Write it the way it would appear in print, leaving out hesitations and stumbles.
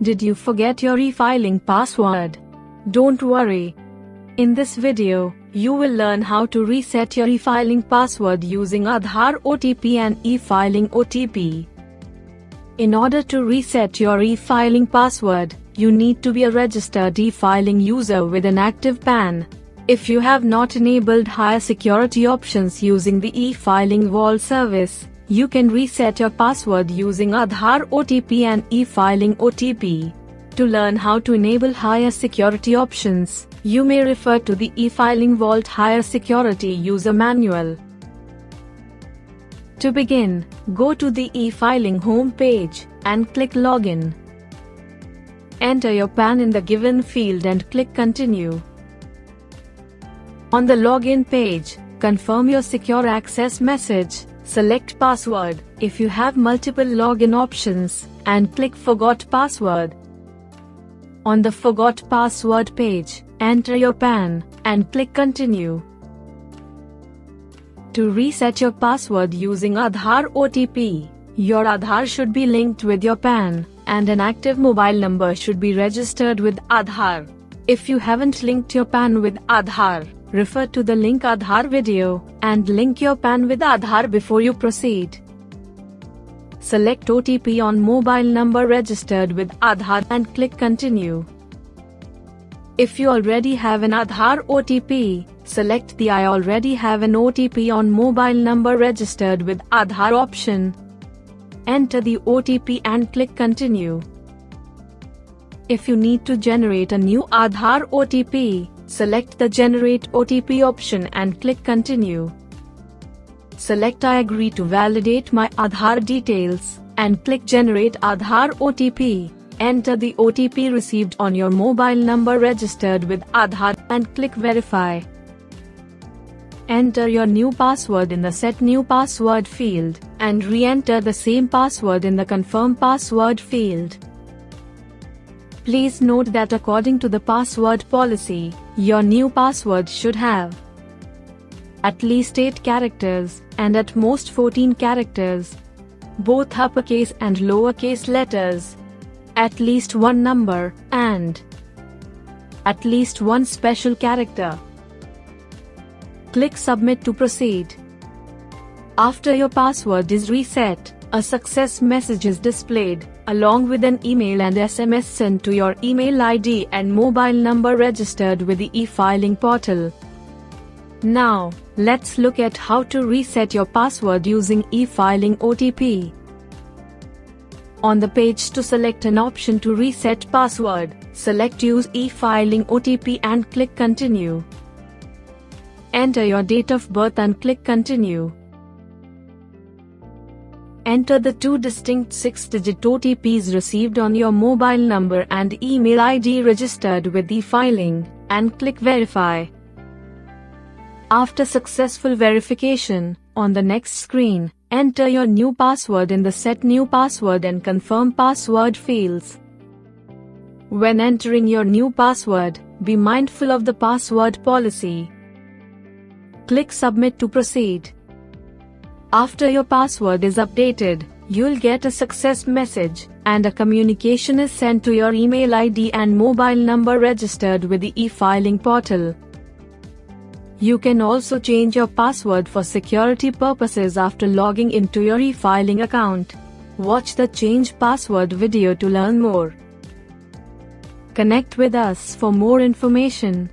Did you forget your e-filing password? Don't worry. In this video, you will learn how to reset your e-filing password using Aadhaar OTP and e-filing OTP. In order to reset your e-filing password, you need to be a registered e-filing user with an active PAN. If you have not enabled higher security options using the e-filing Vault service, you can reset your password using Aadhaar OTP and e-filing OTP. To learn how to enable higher security options, you may refer to the e-filing Vault Higher Security User Manual. To begin, go to the e-filing home page and click Login. Enter your PAN in the given field and click Continue. On the login page, confirm your secure access message. Select password if you have multiple login options, and click Forgot Password. On the Forgot Password page, enter your PAN, and click Continue. To reset your password using Aadhaar OTP, your Aadhaar should be linked with your PAN, and an active mobile number should be registered with Aadhaar. If you haven't linked your PAN with Aadhaar, refer to the link Aadhaar video, and link your PAN with Aadhaar before you proceed. Select OTP on mobile number registered with Aadhaar and click Continue. If you already have an Aadhaar OTP, select the I already have an OTP on mobile number registered with Aadhaar option. Enter the OTP and click Continue. If you need to generate a new Aadhaar OTP, select the Generate OTP option and click Continue. Select I agree to validate my Aadhaar details, and click Generate Aadhaar OTP. Enter the OTP received on your mobile number registered with Aadhaar and click Verify. Enter your new password in the Set New Password field, and re-enter the same password in the Confirm Password field. Please note that according to the password policy, your new password should have at least 8 characters, and at most 14 characters, both uppercase and lowercase letters, at least one number, and at least one special character. Click Submit to proceed. After your password is reset, a success message is displayed, along with an email and SMS sent to your email ID and mobile number registered with the e-filing portal. Now, let's look at how to reset your password using e-filing OTP. On the page to select an option to reset password, select Use e-filing OTP and click Continue. Enter your date of birth and click Continue. Enter the 2 distinct 6-digit OTPs received on your mobile number and email ID registered with e-filing, and click Verify. After successful verification, on the next screen, enter your new password in the Set New Password and Confirm Password fields. When entering your new password, be mindful of the password policy. Click Submit to proceed. After your password is updated, you'll get a success message, and a communication is sent to your email ID and mobile number registered with the e-filing portal. You can also change your password for security purposes after logging into your e-filing account. Watch the Change Password video to learn more. Connect with us for more information.